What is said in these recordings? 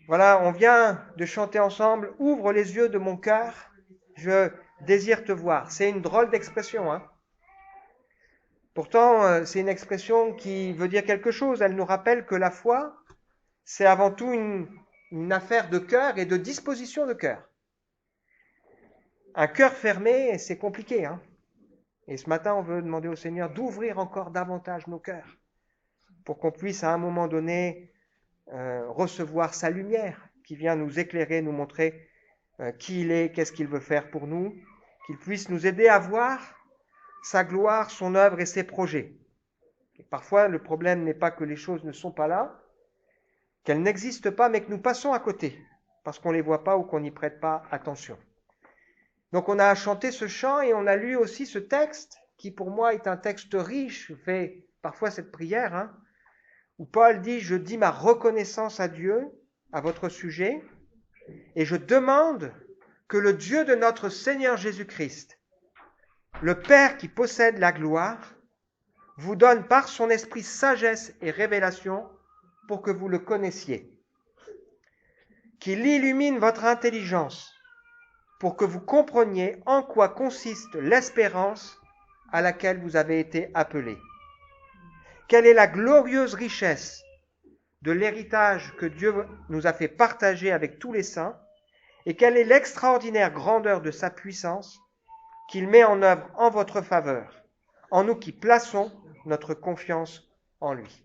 Voilà, on vient de chanter ensemble, ouvre les yeux de mon cœur, je désire te voir. C'est une drôle d'expression, hein. Pourtant, c'est une expression qui veut dire quelque chose. Elle nous rappelle que la foi, c'est avant tout une affaire de cœur et de disposition de cœur. Un cœur fermé, c'est compliqué, hein. Et ce matin, on veut demander au Seigneur d'ouvrir encore davantage nos cœurs pour qu'on puisse à un moment donné recevoir sa lumière qui vient nous éclairer, nous montrer qui il est, qu'est-ce qu'il veut faire pour nous, qu'il puisse nous aider à voir sa gloire, son œuvre et ses projets. Et parfois, le problème n'est pas que les choses ne sont pas là, qu'elles n'existent pas, mais que nous passons à côté, parce qu'on ne les voit pas ou qu'on n'y prête pas attention. Donc on a chanté ce chant et on a lu aussi ce texte, qui pour moi est un texte riche. Je fais parfois cette prière, hein, où Paul dit « Je dis ma reconnaissance à Dieu, à votre sujet, et je demande que le Dieu de notre Seigneur Jésus-Christ, le Père qui possède la gloire, vous donne par son esprit sagesse et révélation pour que vous le connaissiez. Qu'il illumine votre intelligence pour que vous compreniez en quoi consiste l'espérance à laquelle vous avez été appelés. Quelle est la glorieuse richesse de l'héritage que Dieu nous a fait partager avec tous les saints, et quelle est l'extraordinaire grandeur de sa puissance qu'il met en œuvre en votre faveur, en nous qui plaçons notre confiance en lui. »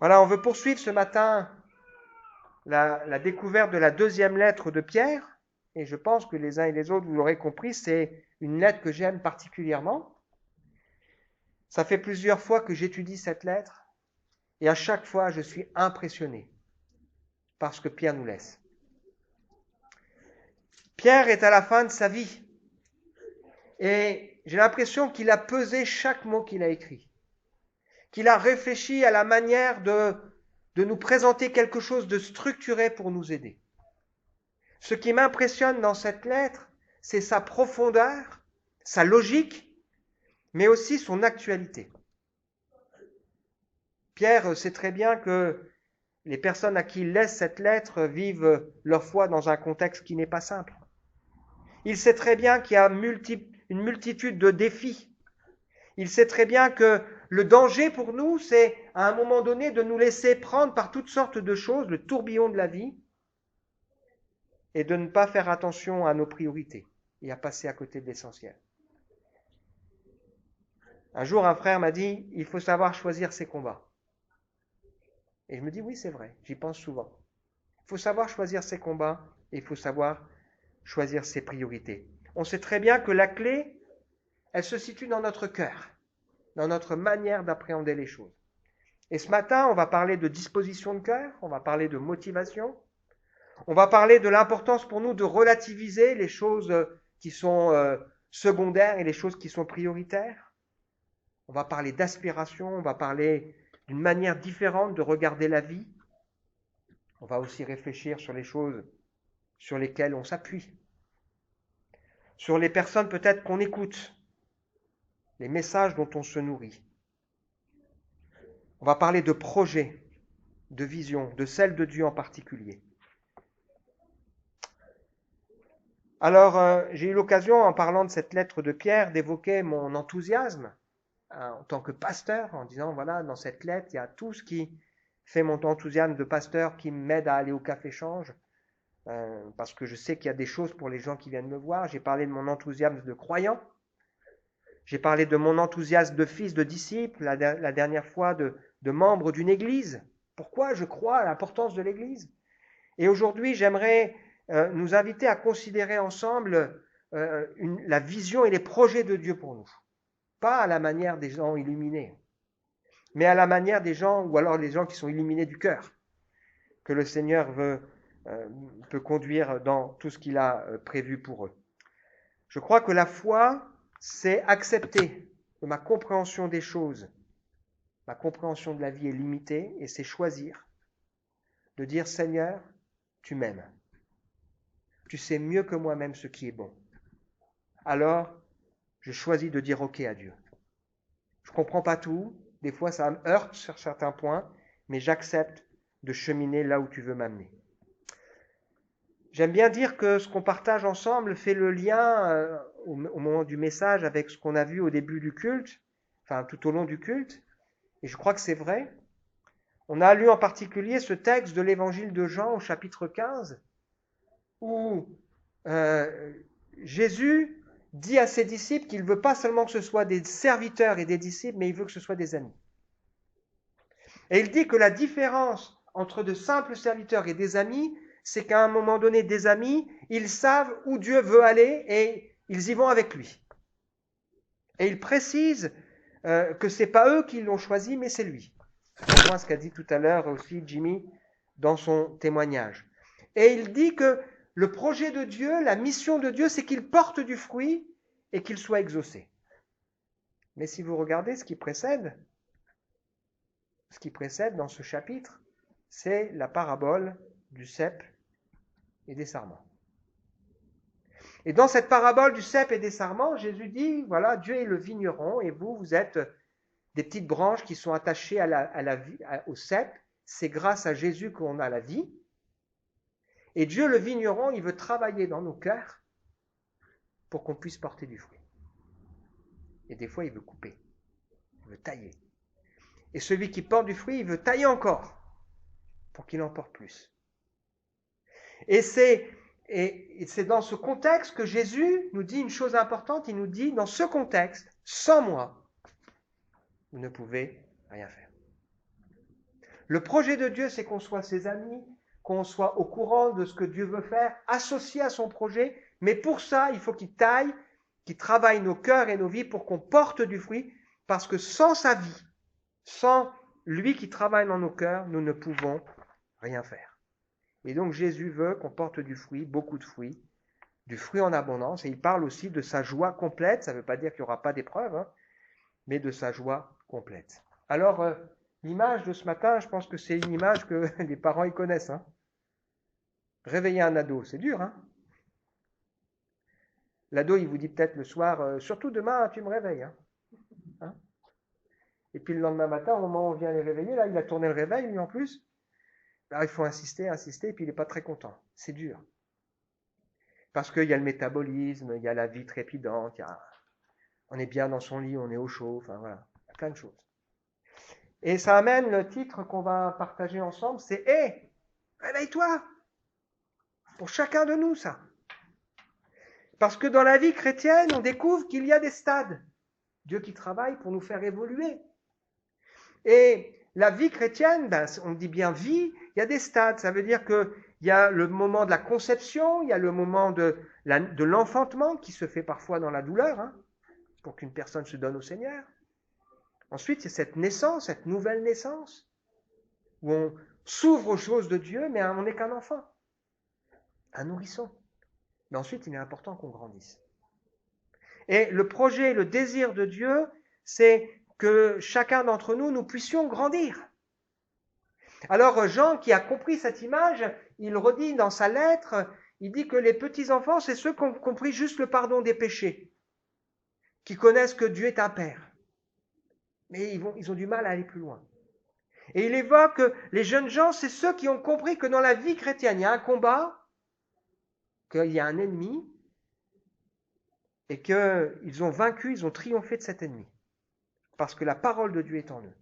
Voilà, on veut poursuivre ce matin la découverte de la deuxième lettre de Pierre, et je pense que les uns et les autres, vous l'aurez compris, c'est une lettre que j'aime particulièrement. Ça fait plusieurs fois que j'étudie cette lettre, et à chaque fois, je suis impressionné par ce que Pierre nous laisse. Pierre est à la fin de sa vie, et j'ai l'impression qu'il a pesé chaque mot qu'il a écrit, qu'il a réfléchi à la manière de nous présenter quelque chose de structuré pour nous aider. Ce qui m'impressionne dans cette lettre, c'est sa profondeur, sa logique, mais aussi son actualité. Pierre sait très bien que les personnes à qui il laisse cette lettre vivent leur foi dans un contexte qui n'est pas simple. Il sait très bien qu'il y a une multitude de défis. Il sait très bien que le danger pour nous, c'est à un moment donné de nous laisser prendre par toutes sortes de choses, le tourbillon de la vie, et de ne pas faire attention à nos priorités et à passer à côté de l'essentiel. Un jour, un frère m'a dit, il faut savoir choisir ses combats. Et je me dis, oui, c'est vrai, j'y pense souvent. Il faut savoir choisir ses combats et il faut savoir choisir ses priorités. On sait très bien que la clé, elle se situe dans notre cœur, dans notre manière d'appréhender les choses. Et ce matin, on va parler de disposition de cœur, on va parler de motivation, on va parler de l'importance pour nous de relativiser les choses qui sont secondaires et les choses qui sont prioritaires. On va parler d'aspiration, on va parler d'une manière différente de regarder la vie. On va aussi réfléchir sur les choses sur lesquelles on s'appuie, sur les personnes peut-être qu'on écoute, les messages dont on se nourrit. On va parler de projets, de visions, de celle de Dieu en particulier. Alors, j'ai eu l'occasion, en parlant de cette lettre de Pierre, d'évoquer mon enthousiasme en tant que pasteur, en disant, voilà, dans cette lettre, il y a tout ce qui fait mon enthousiasme de pasteur, qui m'aide à aller au café-change, parce que je sais qu'il y a des choses pour les gens qui viennent me voir. J'ai parlé de mon enthousiasme de croyant, j'ai parlé de mon enthousiasme de fils, de disciple, la dernière fois de membre d'une église. Pourquoi je crois à l'importance de l'église. Et aujourd'hui, j'aimerais nous inviter à considérer ensemble la vision et les projets de Dieu pour nous. Pas à la manière des gens illuminés, mais à la manière des gens, ou alors les gens qui sont illuminés du cœur, que le Seigneur peut conduire dans tout ce qu'il a prévu pour eux. Je crois que la foi, c'est accepter que ma compréhension des choses, ma compréhension de la vie est limitée, et c'est choisir de dire, Seigneur, tu m'aimes. Tu sais mieux que moi-même ce qui est bon. Alors, je choisis de dire OK à Dieu. Je ne comprends pas tout. Des fois, ça me heurte sur certains points, mais j'accepte de cheminer là où tu veux m'amener. J'aime bien dire que ce qu'on partage ensemble fait le lien au moment du message avec ce qu'on a vu au début du culte, enfin tout au long du culte, et je crois que c'est vrai. On a lu en particulier ce texte de l'évangile de Jean au chapitre 15, où Jésus dit à ses disciples qu'il ne veut pas seulement que ce soit des serviteurs et des disciples, mais il veut que ce soit des amis. Et il dit que la différence entre de simples serviteurs et des amis, c'est qu'à un moment donné, des amis, ils savent où Dieu veut aller et ils y vont avec lui. Et il précise que ce n'est pas eux qui l'ont choisi, mais c'est lui. C'est moi ce qu'a dit tout à l'heure aussi Jimmy dans son témoignage. Et il dit que le projet de Dieu, la mission de Dieu, c'est qu'il porte du fruit et qu'il soit exaucé. Mais si vous regardez ce qui précède dans ce chapitre, c'est la parabole du cep et des sarments. Et dans cette parabole du cep et des sarments, Jésus dit, voilà, Dieu est le vigneron et vous êtes des petites branches qui sont attachées au cep. C'est grâce à Jésus qu'on a la vie. Et Dieu, le vigneron, il veut travailler dans nos cœurs pour qu'on puisse porter du fruit. Et des fois, il veut couper, il veut tailler. Et celui qui porte du fruit, il veut tailler encore pour qu'il en porte plus. Et c'est dans ce contexte que Jésus nous dit une chose importante. Il nous dit, dans ce contexte, sans moi, vous ne pouvez rien faire. Le projet de Dieu, c'est qu'on soit ses amis, qu'on soit au courant de ce que Dieu veut faire, associé à son projet. Mais pour ça, il faut qu'il taille, qu'il travaille nos cœurs et nos vies pour qu'on porte du fruit. Parce que sans sa vie, sans lui qui travaille dans nos cœurs, nous ne pouvons rien faire. Et donc Jésus veut qu'on porte du fruit, beaucoup de fruits, du fruit en abondance. Et il parle aussi de sa joie complète. Ça ne veut pas dire qu'il n'y aura pas d'épreuve, mais de sa joie complète. Alors, l'image de ce matin, je pense que c'est une image que les parents y connaissent. Réveiller un ado, c'est dur. L'ado, il vous dit peut-être le soir, surtout demain, tu me réveilles. Et puis le lendemain matin, au moment où on vient les réveiller, là, il a tourné le réveil, lui en plus. Alors, il faut insister, et puis il n'est pas très content. C'est dur. Parce qu'il y a le métabolisme, il y a la vie trépidante, on est bien dans son lit, on est au chaud, enfin voilà, il y a plein de choses. Et ça amène le titre qu'on va partager ensemble, c'est « Hé, réveille-toi » Pour chacun de nous, ça. Parce que dans la vie chrétienne, on découvre qu'il y a des stades. Dieu qui travaille pour nous faire évoluer. Et la vie chrétienne, on dit bien vie, il y a des stades. Ça veut dire qu'il y a le moment de la conception, il y a le moment de l'enfantement qui se fait parfois dans la douleur, pour qu'une personne se donne au Seigneur. Ensuite, il y a cette naissance, cette nouvelle naissance, où on s'ouvre aux choses de Dieu, mais on n'est qu'un enfant, un nourrisson. Mais ensuite, il est important qu'on grandisse. Et le projet, le désir de Dieu, c'est que chacun d'entre nous, nous puissions grandir. Alors Jean, qui a compris cette image, il redit dans sa lettre, il dit que les petits-enfants, c'est ceux qui ont compris juste le pardon des péchés, qui connaissent que Dieu est un Père. Mais ils ont du mal à aller plus loin. Et il évoque que les jeunes gens, c'est ceux qui ont compris que dans la vie chrétienne, il y a un combat, qu'il y a un ennemi, et qu'ils ont vaincu, ils ont triomphé de cet ennemi. Parce que la parole de Dieu est en eux.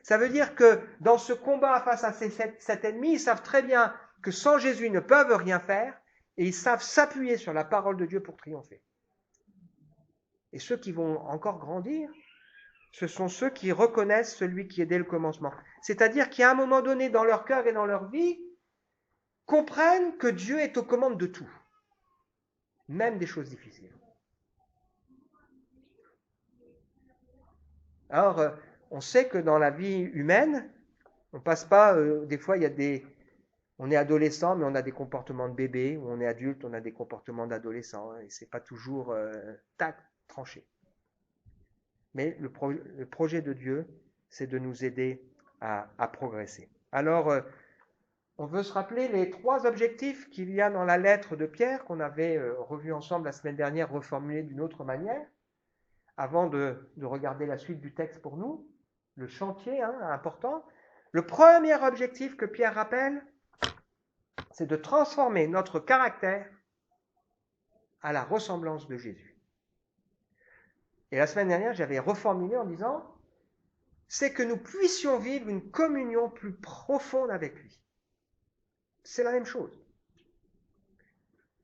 Ça veut dire que dans ce combat face à cet ennemi, ils savent très bien que sans Jésus, ils ne peuvent rien faire, et ils savent s'appuyer sur la parole de Dieu pour triompher. Et ceux qui vont encore grandir, ce sont ceux qui reconnaissent celui qui est dès le commencement. C'est-à-dire qu'à un moment donné, dans leur cœur et dans leur vie, comprennent que Dieu est aux commandes de tout, même des choses difficiles. Alors, on sait que dans la vie humaine, on passe pas, des fois on est adolescent, mais on a des comportements de bébé, ou on est adulte, on a des comportements d'adolescent, et c'est pas toujours tranché. Mais le projet de Dieu, c'est de nous aider à progresser. Alors, on veut se rappeler les 3 objectifs qu'il y a dans la lettre de Pierre, qu'on avait revu ensemble la semaine dernière, reformulés d'une autre manière, avant de regarder la suite du texte pour nous. Le chantier important. Le premier objectif que Pierre rappelle, c'est de transformer notre caractère à la ressemblance de Jésus. Et la semaine dernière, j'avais reformulé en disant, c'est que nous puissions vivre une communion plus profonde avec lui. C'est la même chose.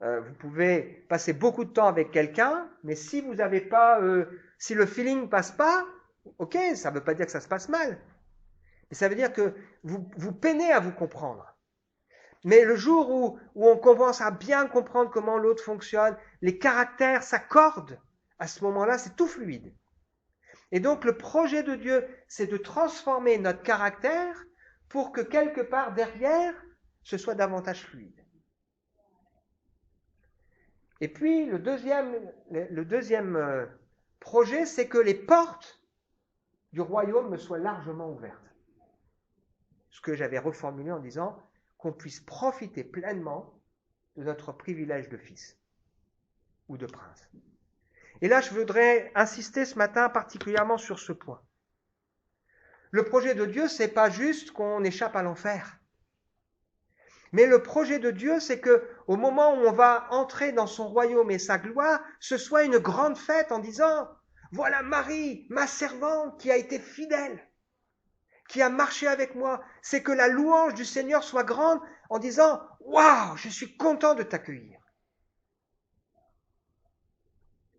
Vous pouvez passer beaucoup de temps avec quelqu'un, mais si vous n'avez pas, si le feeling ne passe pas, ok, ça ne veut pas dire que ça se passe mal. Mais ça veut dire que vous peinez à vous comprendre. Mais le jour où on commence à bien comprendre comment l'autre fonctionne, les caractères s'accordent, à ce moment-là, c'est tout fluide. Et donc le projet de Dieu, c'est de transformer notre caractère pour que quelque part derrière, ce soit davantage fluide. Et puis le deuxième projet, c'est que les portes du royaume me soient largement ouvertes. Ce que j'avais reformulé en disant qu'on puisse profiter pleinement de notre privilège de fils ou de prince. Et là, je voudrais insister ce matin particulièrement sur ce point. Le projet de Dieu, c'est pas juste qu'on échappe à l'enfer. Mais le projet de Dieu, c'est que au moment où on va entrer dans son royaume et sa gloire, ce soit une grande fête en disant, voilà Marie, ma servante, qui a été fidèle, qui a marché avec moi. C'est que la louange du Seigneur soit grande en disant, waouh, je suis content de t'accueillir.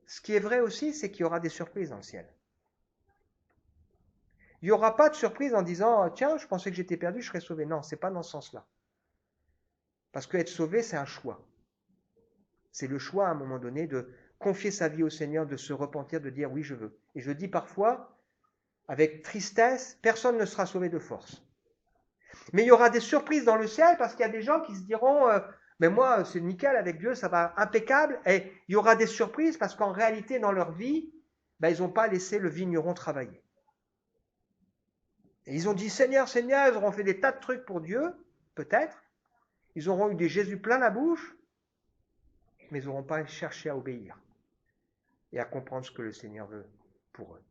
Ce qui est vrai aussi, c'est qu'il y aura des surprises dans le ciel. Il n'y aura pas de surprise en disant, tiens, je pensais que j'étais perdu, je serais sauvé. Non, c'est pas dans ce sens-là. Parce qu'être sauvé, c'est un choix. C'est le choix à un moment donné de confier sa vie au Seigneur, de se repentir, de dire oui, je veux. Et je dis parfois, avec tristesse, personne ne sera sauvé de force. Mais il y aura des surprises dans le ciel parce qu'il y a des gens qui se diront, mais moi, c'est nickel avec Dieu, ça va impeccable. Et il y aura des surprises parce qu'en réalité, dans leur vie, ils n'ont pas laissé le vigneron travailler. Et ils ont dit, Seigneur, Seigneur, ils auront fait des tas de trucs pour Dieu, peut-être. Ils auront eu des Jésus plein la bouche, mais ils n'auront pas cherché à obéir et à comprendre ce que le Seigneur veut pour eux.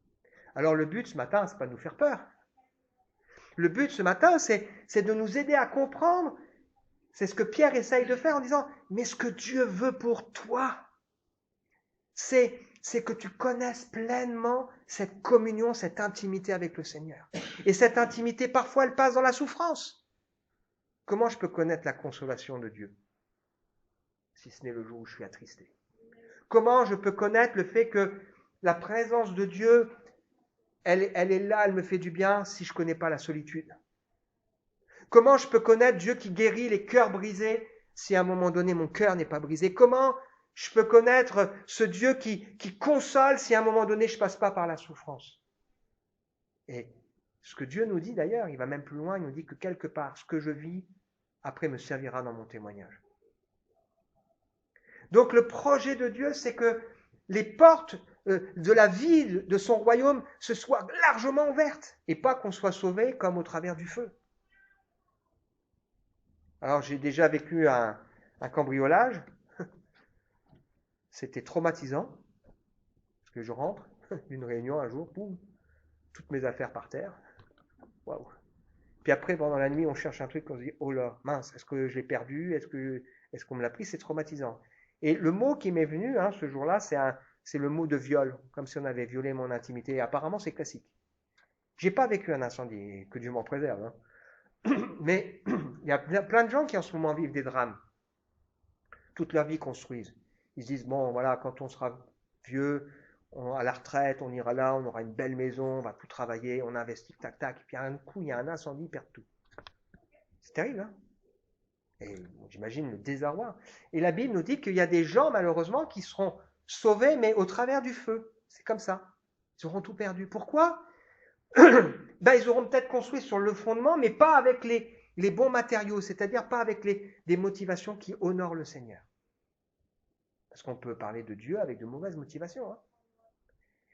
Alors le but ce matin, c'est pas de nous faire peur. Le but ce matin, c'est de nous aider à comprendre, c'est ce que Pierre essaye de faire en disant, mais ce que Dieu veut pour toi, c'est que tu connaisses pleinement cette communion, cette intimité avec le Seigneur. Et cette intimité, parfois, elle passe dans la souffrance. Comment je peux connaître la consolation de Dieu, si ce n'est le jour où je suis attristé? Comment je peux connaître le fait que la présence de Dieu, elle est là, elle me fait du bien si je ne connais pas la solitude? Comment je peux connaître Dieu qui guérit les cœurs brisés si à un moment donné mon cœur n'est pas brisé? Comment je peux connaître ce Dieu qui console si à un moment donné je ne passe pas par la souffrance? Et ce que Dieu nous dit d'ailleurs, il va même plus loin, il nous dit que quelque part, ce que je vis, après me servira dans mon témoignage. Donc le projet de Dieu, c'est que les portes de la vie de son royaume se soient largement ouvertes et pas qu'on soit sauvé comme au travers du feu. Alors j'ai déjà vécu un cambriolage, c'était traumatisant, parce que je rentre d'une réunion un jour, boum, toutes mes affaires par terre, waouh. Puis après, pendant la nuit, on cherche un truc, on se dit, oh là, mince, est-ce que je l'ai perdu, est-ce qu'on me l'a pris? C'est traumatisant. Et le mot qui m'est venu ce jour-là, c'est le mot de viol, comme si on avait violé mon intimité. Et apparemment, c'est classique. J'ai pas vécu un incendie, que Dieu m'en préserve. Mais il y a plein de gens qui en ce moment vivent des drames. Toute leur vie construisent. Ils se disent, bon, voilà, quand on sera vieux, à la retraite, on ira là, on aura une belle maison, on va tout travailler, on investit, tac, tac. Et puis un coup, il y a un incendie, ils perdent tout. C'est terrible, hein? Et j'imagine le désarroi. Et la Bible nous dit qu'il y a des gens, malheureusement, qui seront sauvés, mais au travers du feu. C'est comme ça. Ils auront tout perdu. Pourquoi? Ils auront peut-être construit sur le fondement, mais pas avec les bons matériaux, c'est-à-dire pas avec des motivations qui honorent le Seigneur. Parce qu'on peut parler de Dieu avec de mauvaises motivations. Hein.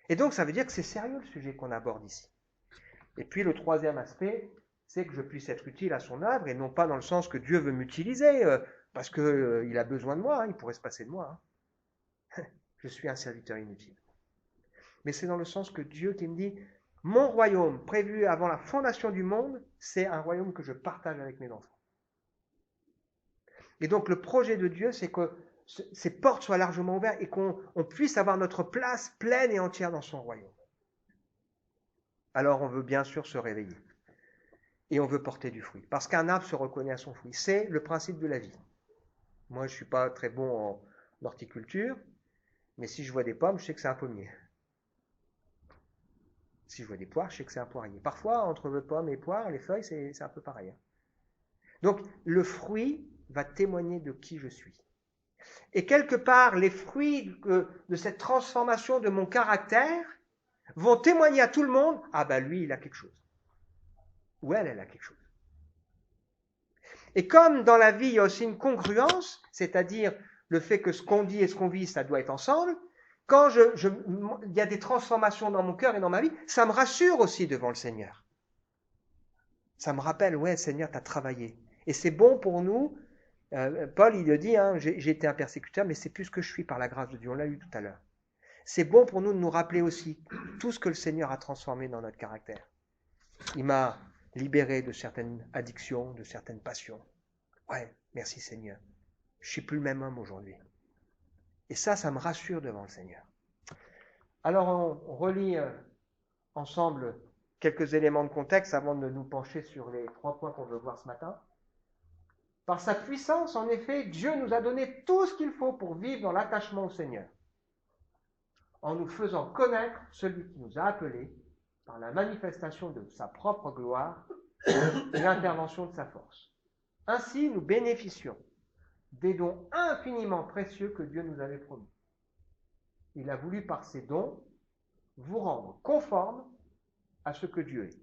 Et donc, ça veut dire que c'est sérieux le sujet qu'on aborde ici. Et puis, le troisième aspect, c'est que je puisse être utile à son œuvre, et non pas dans le sens que Dieu veut m'utiliser, parce qu'il a besoin de moi, il pourrait se passer de moi. Hein. Je suis un serviteur inutile. Mais c'est dans le sens que Dieu qui me dit, Mon royaume, prévu avant la fondation du monde, c'est un royaume que je partage avec mes enfants. Et donc le projet de Dieu, c'est que ces portes soient largement ouvertes et qu'on puisse avoir notre place pleine et entière dans son royaume. Alors on veut bien sûr se réveiller. Et on veut porter du fruit. Parce qu'un arbre se reconnaît à son fruit. C'est le principe de la vie. Moi, je ne suis pas très bon en horticulture, mais si je vois des pommes, je sais que c'est un pommier. Si je vois des poires, je sais que c'est un poirier. Parfois, entre les pommes et poires, les feuilles, c'est un peu pareil. Donc, le fruit va témoigner de qui je suis. Et quelque part, les fruits de cette transformation de mon caractère vont témoigner à tout le monde, ah ben lui, il a quelque chose. Ou elle a quelque chose. Et comme dans la vie, il y a aussi une congruence, c'est-à-dire le fait que ce qu'on dit et ce qu'on vit, ça doit être ensemble, quand il y a des transformations dans mon cœur et dans ma vie, ça me rassure aussi devant le Seigneur. Ça me rappelle, ouais, Seigneur, tu as travaillé. Et c'est bon pour nous, Paul, il le dit, hein, j'ai été un persécuteur, mais c'est plus ce que je suis par la grâce de Dieu, on l'a lu tout à l'heure. C'est bon pour nous de nous rappeler aussi tout ce que le Seigneur a transformé dans notre caractère. Il m'a libéré de certaines addictions, de certaines passions. Ouais, merci Seigneur. Je ne suis plus le même homme aujourd'hui. Et ça me rassure devant le Seigneur. Alors on relit ensemble quelques éléments de contexte avant de nous pencher sur les 3 points qu'on veut voir ce matin. Par sa puissance, en effet, Dieu nous a donné tout ce qu'il faut pour vivre dans l'attachement au Seigneur, en nous faisant connaître celui qui nous a appelés par la manifestation de sa propre gloire et l'intervention de sa force. Ainsi, nous bénéficions des dons infiniment précieux que Dieu nous avait promis. Il a voulu par ces dons vous rendre conformes à ce que Dieu est.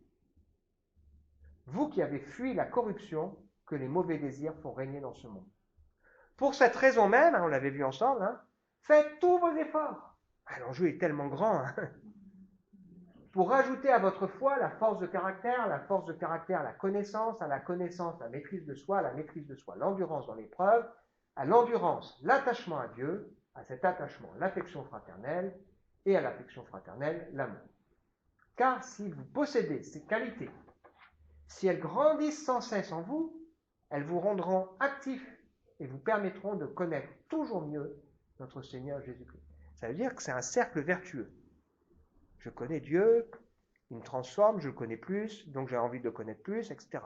Vous qui avez fui la corruption que les mauvais désirs font régner dans ce monde. Pour cette raison même, on l'avait vu ensemble, faites tous vos efforts. L'enjeu est tellement grand. Pour ajouter à votre foi la force de caractère, la connaissance, à la connaissance, la maîtrise de soi, à la maîtrise de soi, l'endurance dans l'épreuve, à l'endurance, l'attachement à Dieu, à cet attachement, l'affection fraternelle, et à l'affection fraternelle, l'amour. Car si vous possédez ces qualités, si elles grandissent sans cesse en vous, elles vous rendront actifs et vous permettront de connaître toujours mieux notre Seigneur Jésus-Christ. Ça veut dire que c'est un cercle vertueux. Je connais Dieu, il me transforme, je le connais plus, donc j'ai envie de le connaître plus, etc.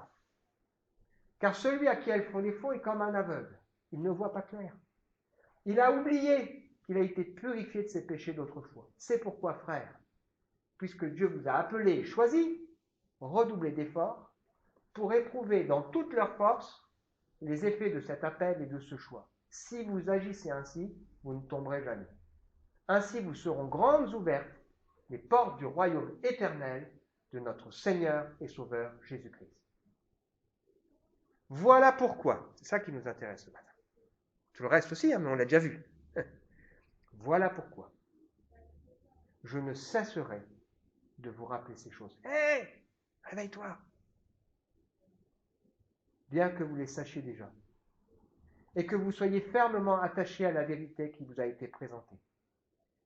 Car celui à qui elles font défaut est comme un aveugle. Il ne voit pas clair. Il a oublié qu'il a été purifié de ses péchés d'autrefois. C'est pourquoi, frères, puisque Dieu vous a appelé et choisi, redoublez d'efforts pour éprouver dans toute leur force les effets de cet appel et de ce choix. Si vous agissez ainsi, vous ne tomberez jamais. Ainsi vous seront grandes ouvertes les portes du royaume éternel de notre Seigneur et Sauveur Jésus-Christ. Voilà pourquoi, c'est ça qui nous intéresse ce matin. Tout le reste aussi, mais on l'a déjà vu. Voilà pourquoi je ne cesserai de vous rappeler ces choses. Hé, réveille-toi. Bien que vous les sachiez déjà, et que vous soyez fermement attachés à la vérité qui vous a été présentée.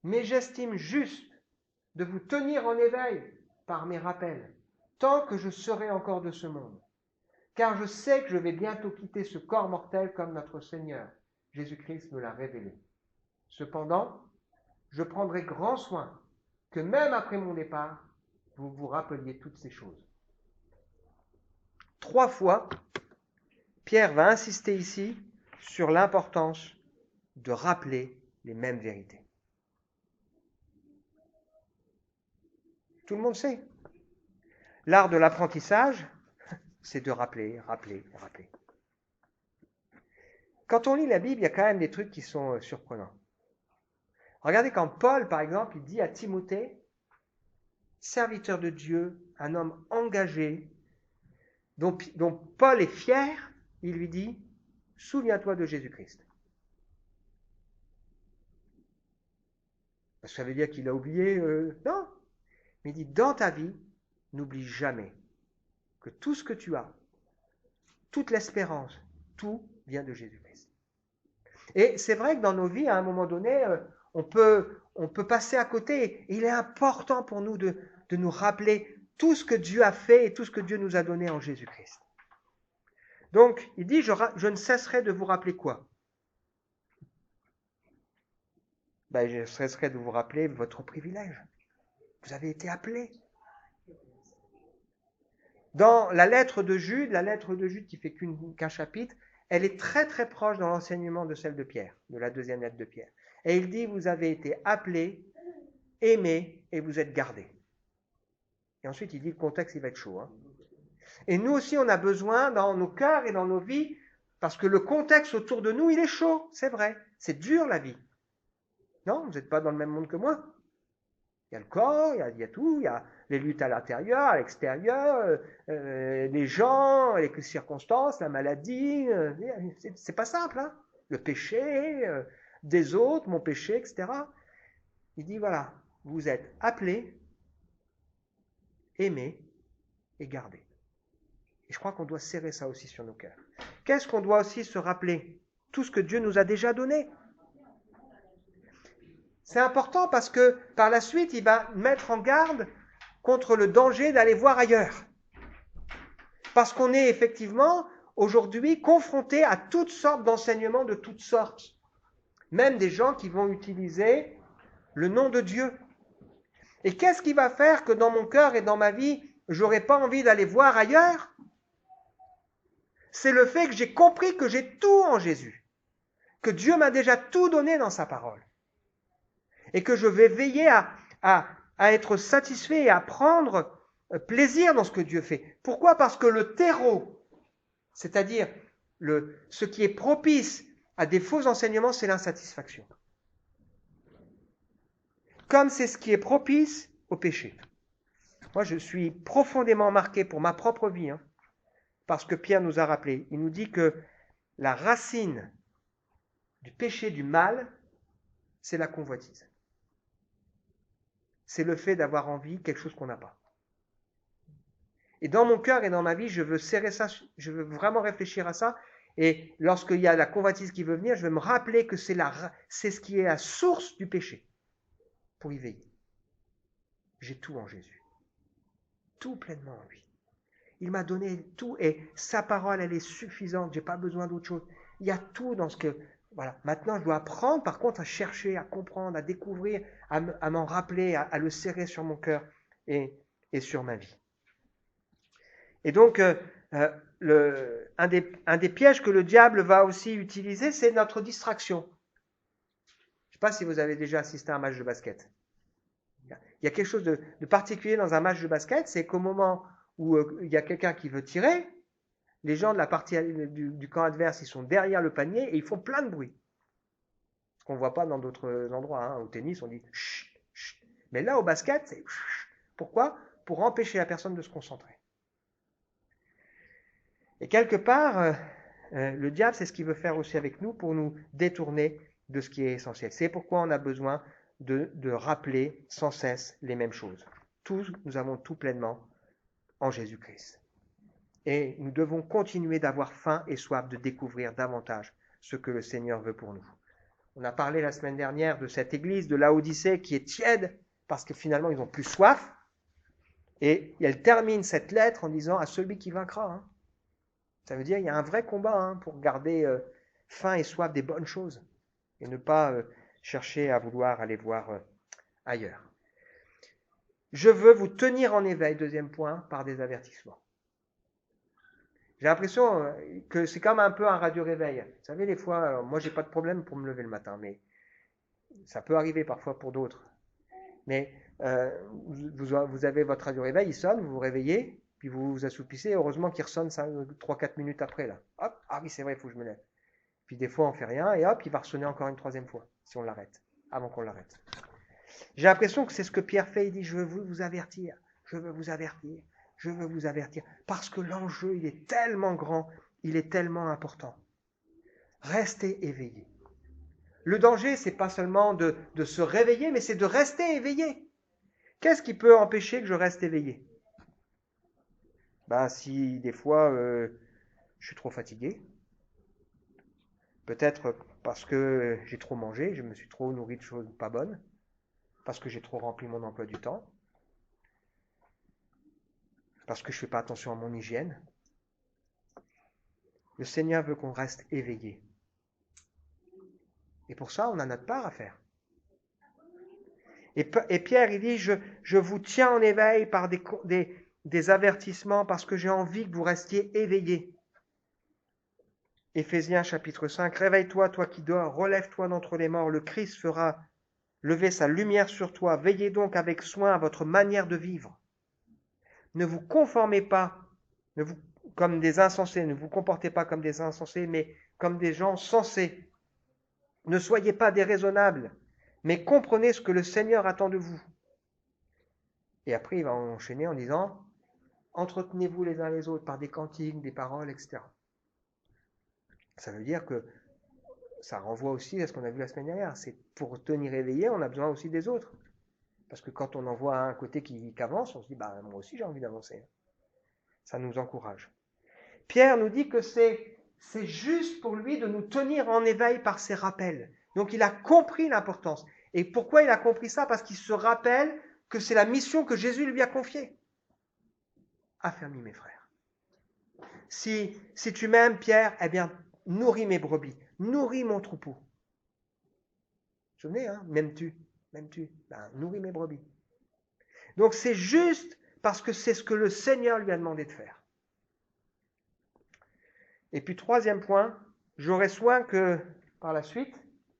Mais j'estime juste de vous tenir en éveil par mes rappels, tant que je serai encore de ce monde. Car je sais que je vais bientôt quitter ce corps mortel comme notre Seigneur, Jésus-Christ me l'a révélé. Cependant, je prendrai grand soin que même après mon départ, vous vous rappeliez toutes ces choses. 3 fois, Pierre va insister ici sur l'importance de rappeler les mêmes vérités. Tout le monde sait. L'art de l'apprentissage, c'est de rappeler. Quand on lit la Bible, il y a quand même des trucs qui sont surprenants. Regardez quand Paul, par exemple, il dit à Timothée, serviteur de Dieu, un homme engagé, dont Paul est fier, il lui dit, souviens-toi de Jésus-Christ. Ça veut dire qu'il a oublié non. Mais il dit, dans ta vie, n'oublie jamais que tout ce que tu as, toute l'espérance, tout vient de Jésus-Christ. Et c'est vrai que dans nos vies, à un moment donné, on peut passer à côté. Et il est important pour nous de de nous rappeler tout ce que Dieu a fait et tout ce que Dieu nous a donné en Jésus-Christ. Donc, il dit, je ne cesserai de vous rappeler quoi? Ben, je cesserai de vous rappeler votre privilège. Vous avez été appelés. Dans la lettre de Jude qui fait qu'un chapitre, elle est très très proche dans l'enseignement de celle de Pierre, de la deuxième lettre de Pierre. Et il dit, vous avez été appelés, aimés et vous êtes gardés. Et ensuite, il dit, le contexte, il va être chaud. Hein. Et nous aussi, on a besoin dans nos cœurs et dans nos vies, parce que le contexte autour de nous, il est chaud, c'est vrai. C'est dur la vie. Non, vous n'êtes pas dans le même monde que moi. Il y a le corps, il y a tout, il y a les luttes à l'intérieur, à l'extérieur, les gens, les circonstances, la maladie. C'est pas simple, hein. Le péché des autres, mon péché, etc. Il dit voilà, vous êtes appelés, aimés et gardés. Et je crois qu'on doit serrer ça aussi sur nos cœurs. Qu'est-ce qu'on doit aussi se rappeler? Tout ce que Dieu nous a déjà donné. C'est important parce que par la suite, il va mettre en garde contre le danger d'aller voir ailleurs. Parce qu'on est effectivement aujourd'hui confronté à toutes sortes d'enseignements de toutes sortes. Même des gens qui vont utiliser le nom de Dieu. Et qu'est-ce qui va faire que dans mon cœur et dans ma vie, j'aurais pas envie d'aller voir ailleurs? C'est le fait que j'ai compris que j'ai tout en Jésus. Que Dieu m'a déjà tout donné dans sa parole. Et que je vais veiller à être satisfait et à prendre plaisir dans ce que Dieu fait. Pourquoi? Parce que le terreau, c'est-à-dire ce qui est propice à des faux enseignements, c'est l'insatisfaction. Comme c'est ce qui est propice au péché. Moi, je suis profondément marqué pour ma propre vie, hein, parce que Pierre nous a rappelé. Il nous dit que la racine du péché, du mal, c'est la convoitise. C'est le fait d'avoir envie de quelque chose qu'on n'a pas. Et dans mon cœur et dans ma vie, je veux serrer ça, je veux vraiment réfléchir à ça. Et lorsqu'il y a la convoitise qui veut venir, je vais me rappeler que c'est ce qui est la source du péché. Pour y veiller. J'ai tout en Jésus. Tout pleinement en lui. Il m'a donné tout et sa parole, elle est suffisante. Je n'ai pas besoin d'autre chose. Il y a tout dans ce que... Voilà. Maintenant, je dois apprendre, par contre, à chercher, à comprendre, à découvrir, à m'en rappeler, à le serrer sur mon cœur et sur ma vie. Et donc, un des pièges que le diable va aussi utiliser, c'est notre distraction. Je ne sais pas si vous avez déjà assisté à un match de basket. Il y a quelque chose de particulier dans un match de basket, c'est qu'au moment où il y a quelqu'un qui veut tirer, les gens de la partie du camp adverse, ils sont derrière le panier et ils font plein de bruit. Ce qu'on ne voit pas dans d'autres endroits. Hein. Au tennis, on dit chut, chut. Mais là, au basket, c'est chut. Pourquoi? Pour empêcher la personne de se concentrer. Et quelque part, le diable, c'est ce qu'il veut faire aussi avec nous pour nous détourner de ce qui est essentiel. C'est pourquoi on a besoin de rappeler sans cesse les mêmes choses. Tous, nous avons tout pleinement en Jésus-Christ. Et nous devons continuer d'avoir faim et soif de découvrir davantage ce que le Seigneur veut pour nous. On a parlé la semaine dernière de cette église de Laodicée qui est tiède parce que finalement ils n'ont plus soif. Et elle termine cette lettre en disant à celui qui vaincra. Hein. Ça veut dire qu'il y a un vrai combat pour garder faim et soif des bonnes choses et ne pas chercher à vouloir aller voir ailleurs. Je veux vous tenir en éveil, deuxième point, par des avertissements. J'ai l'impression que c'est comme un peu un radio-réveil. Vous savez, des fois, moi, j'ai pas de problème pour me lever le matin, mais ça peut arriver parfois pour d'autres. Mais vous avez votre radio-réveil, il sonne, vous vous réveillez, puis vous vous assoupissez, heureusement qu'il ressonne 3-4 minutes après. Là. Hop, ah oui, c'est vrai, il faut que je me lève. Puis des fois, on fait rien, et hop, il va ressonner encore une troisième fois, si on l'arrête, avant qu'on l'arrête. J'ai l'impression que c'est ce que Pierre fait, il dit, je veux vous avertir, je veux vous avertir, je veux vous avertir, parce que l'enjeu, il est tellement grand, il est tellement important. Restez éveillés. Le danger, c'est pas seulement de se réveiller, mais c'est de rester éveillé. Qu'est-ce qui peut empêcher que je reste éveillé? Si des fois, je suis trop fatigué, peut-être parce que j'ai trop mangé, je me suis trop nourri de choses pas bonnes, parce que j'ai trop rempli mon emploi du temps, parce que je ne fais pas attention à mon hygiène. Le Seigneur veut qu'on reste éveillé. Et pour ça, on a notre part à faire. Et Pierre, il dit, je vous tiens en éveil par des avertissements parce que j'ai envie que vous restiez éveillés. Éphésiens chapitre 5, réveille-toi, toi qui dors, relève-toi d'entre les morts, le Christ fera lever sa lumière sur toi. Veillez donc avec soin à votre manière de vivre. Ne vous conformez pas comme des insensés, ne vous comportez pas comme des insensés, mais comme des gens sensés. Ne soyez pas déraisonnables, mais comprenez ce que le Seigneur attend de vous. Et après, il va enchaîner en disant, entretenez-vous les uns les autres par des cantiques, des paroles, etc. Ça veut dire que ça renvoie aussi à ce qu'on a vu la semaine dernière. C'est pour tenir éveillé, on a besoin aussi des autres. Parce que quand on en voit un côté qui avance, on se dit, bah, moi aussi j'ai envie d'avancer. Ça nous encourage. Pierre nous dit que c'est juste pour lui de nous tenir en éveil par ses rappels. Donc il a compris l'importance. Et pourquoi il a compris ça? Parce qu'il se rappelle que c'est la mission que Jésus lui a confiée. Affermis mes frères. Si tu m'aimes, Pierre, eh bien, nourris mes brebis, nourris mon troupeau. Vous vous souvenez, hein? M'aimes-tu, ben, nourris mes brebis. Donc c'est juste parce que c'est ce que le Seigneur lui a demandé de faire. Et puis troisième point, j'aurai soin que, par la suite,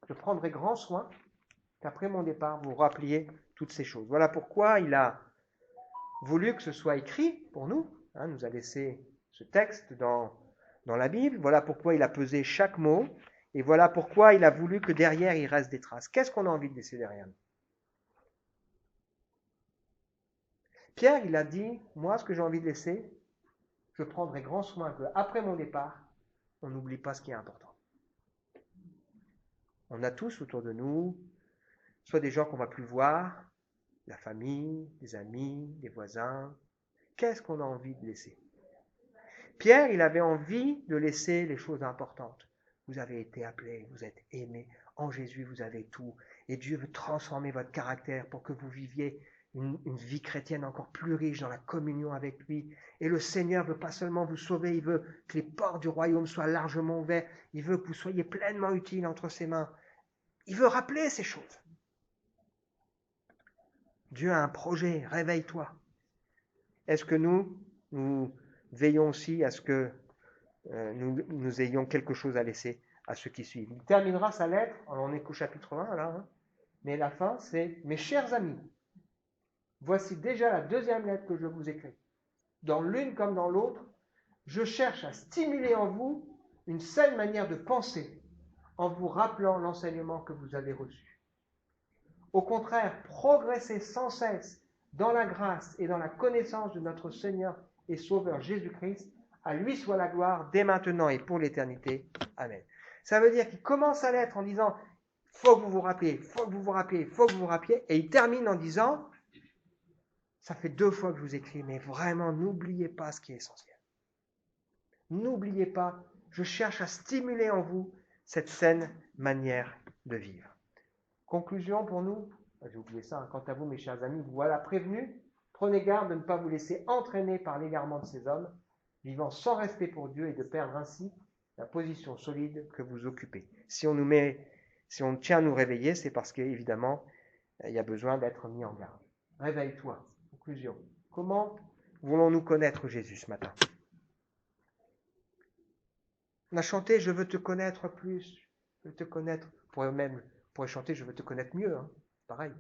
je prendrai grand soin qu'après mon départ, vous rappeliez toutes ces choses. Voilà pourquoi il a voulu que ce soit écrit pour nous, hein, nous a laissé ce texte dans la Bible, voilà pourquoi il a pesé chaque mot, et voilà pourquoi il a voulu que derrière il reste des traces. Qu'est-ce qu'on a envie de laisser derrière nous? Pierre, il a dit, moi, ce que j'ai envie de laisser, je prendrai grand soin qu'après mon départ, on n'oublie pas ce qui est important. On a tous autour de nous, soit des gens qu'on ne va plus voir, la famille, des amis, des voisins. Qu'est-ce qu'on a envie de laisser? Pierre, il avait envie de laisser les choses importantes. Vous avez été appelés, vous êtes aimés. En Jésus, vous avez tout. Et Dieu veut transformer votre caractère pour que vous viviez une vie chrétienne encore plus riche dans la communion avec lui. Et le Seigneur veut pas seulement vous sauver, il veut que les portes du royaume soient largement ouvertes. Il veut que vous soyez pleinement utiles entre ses mains. Il veut rappeler ces choses. Dieu a un projet, réveille-toi. Est-ce que nous veillons aussi à ce que nous ayons quelque chose à laisser à ceux qui suivent? Il terminera sa lettre, on est qu'au chapitre 1 là, hein, mais la fin c'est « Mes chers amis, voici déjà la deuxième lettre que je vous écris. Dans l'une comme dans l'autre, je cherche à stimuler en vous une saine manière de penser en vous rappelant l'enseignement que vous avez reçu. Au contraire, progressez sans cesse dans la grâce et dans la connaissance de notre Seigneur et Sauveur Jésus-Christ. À lui soit la gloire dès maintenant et pour l'éternité. Amen. Ça veut dire qu'il commence sa lettre en disant « faut que vous vous rappeliez, faut que vous vous rappeliez, faut que vous vous rappeliez » et il termine en disant « ça fait 2 fois que je vous écris, mais vraiment n'oubliez pas ce qui est essentiel. N'oubliez pas, je cherche à stimuler en vous cette saine manière de vivre. » Conclusion pour nous, j'ai oublié ça, hein. Quant à vous mes chers amis, vous voilà prévenus, prenez garde de ne pas vous laisser entraîner par l'égarement de ces hommes, vivant sans respect pour Dieu et de perdre ainsi la position solide que vous occupez. Si on tient à nous réveiller, c'est parce qu'évidemment, il y a besoin d'être mis en garde. Réveille-toi. Conclusion. Comment voulons-nous connaître Jésus ce matin? On a chanté « Je veux te connaître plus, je veux te connaître ». On pourrait chanter « Je veux te connaître mieux ». Hein. Pareil.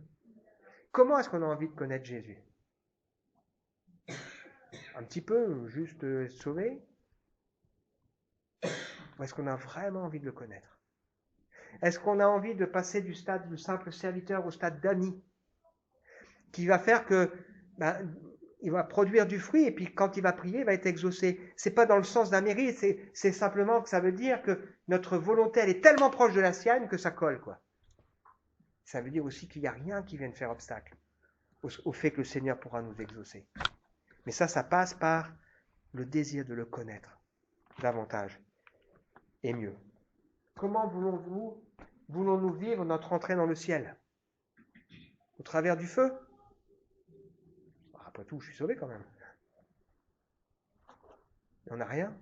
Comment est-ce qu'on a envie de connaître Jésus? Un petit peu, juste être sauvé? Ou est-ce qu'on a vraiment envie de le connaître? Est-ce qu'on a envie de passer du stade de simple serviteur au stade d'ami, qui va faire que il va produire du fruit et puis quand il va prier, il va être exaucé. C'est pas dans le sens d'un mérite, c'est simplement que ça veut dire que notre volonté elle est tellement proche de la sienne que ça colle, quoi. Ça veut dire aussi qu'il n'y a rien qui vienne faire obstacle au fait que le Seigneur pourra nous exaucer. Mais ça passe par le désir de le connaître davantage et mieux. Comment voulons-nous vivre notre entrée dans le ciel? Au travers du feu? Après tout, je suis sauvé quand même. Et on n'a rien.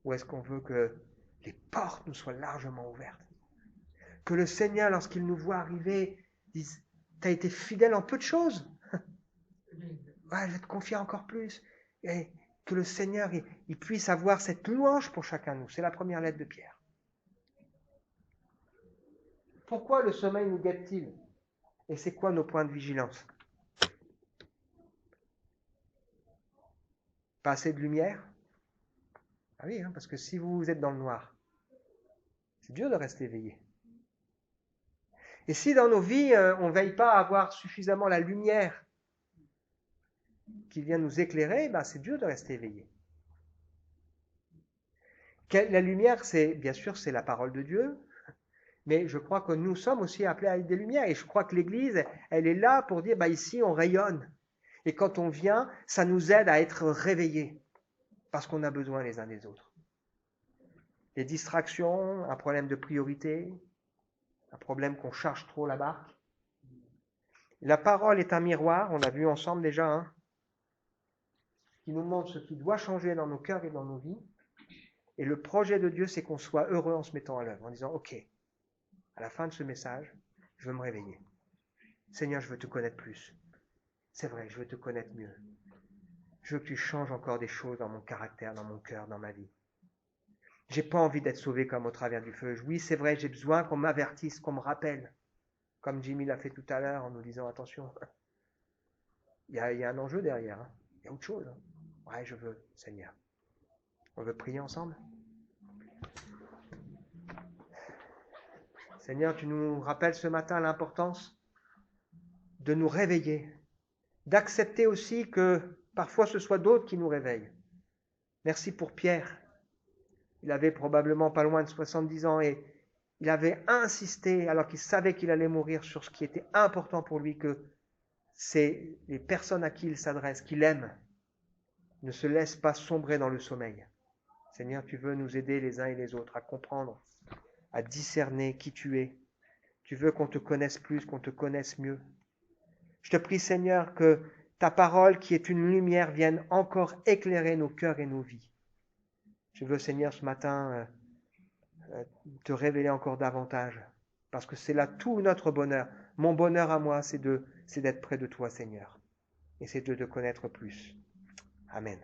Ou est-ce qu'on veut que les portes nous soient largement ouvertes? Que le Seigneur, lorsqu'il nous voit arriver, dise, t'as été fidèle en peu de choses. Ouais, je vais te confier encore plus. Et que le Seigneur, il puisse avoir cette louange pour chacun de nous. C'est la première lettre de Pierre. Pourquoi le sommeil nous guette-t-il? Et c'est quoi nos points de vigilance? Pas assez de lumière? Ah oui, parce que si vous êtes dans le noir, c'est dur de rester éveillé. Et si dans nos vies, on ne veille pas à avoir suffisamment la lumière qui vient nous éclairer, c'est dur de rester éveillé. La lumière, bien sûr, c'est la parole de Dieu, mais je crois que nous sommes aussi appelés à être des lumières. Et je crois que l'Église, elle est là pour dire, ici, on rayonne. Et quand on vient, ça nous aide à être réveillés, parce qu'on a besoin les uns des autres. Les distractions, un problème de priorité, un problème qu'on charge trop la barque. La parole est un miroir, on l'a vu ensemble déjà, qui nous montre ce qui doit changer dans nos cœurs et dans nos vies. Et le projet de Dieu, c'est qu'on soit heureux en se mettant à l'œuvre, en disant, ok, à la fin de ce message, je veux me réveiller. Seigneur, je veux te connaître plus. C'est vrai, je veux te connaître mieux. Je veux que tu changes encore des choses dans mon caractère, dans mon cœur, dans ma vie. J'ai pas envie d'être sauvé comme au travers du feu. Oui, c'est vrai, j'ai besoin qu'on m'avertisse, qu'on me rappelle. Comme Jimmy l'a fait tout à l'heure en nous disant, attention, il y a un enjeu derrière. Il y a autre chose. Ouais, je veux, Seigneur. On veut prier ensemble? Seigneur, tu nous rappelles ce matin l'importance de nous réveiller, d'accepter aussi que parfois ce soit d'autres qui nous réveillent. Merci pour Pierre. Il avait probablement pas loin de 70 ans et il avait insisté, alors qu'il savait qu'il allait mourir, sur ce qui était important pour lui, que c'est les personnes à qui il s'adresse, qu'il aime, ne se laissent pas sombrer dans le sommeil. Seigneur, tu veux nous aider les uns et les autres à comprendre, à discerner qui tu es. Tu veux qu'on te connaisse plus, qu'on te connaisse mieux. Je te prie, Seigneur, que ta parole, qui est une lumière, vienne encore éclairer nos cœurs et nos vies. Je veux, Seigneur, ce matin, te révéler encore davantage, parce que c'est là tout notre bonheur. Mon bonheur à moi, c'est d'être près de toi, Seigneur, et c'est de te connaître plus. Amen.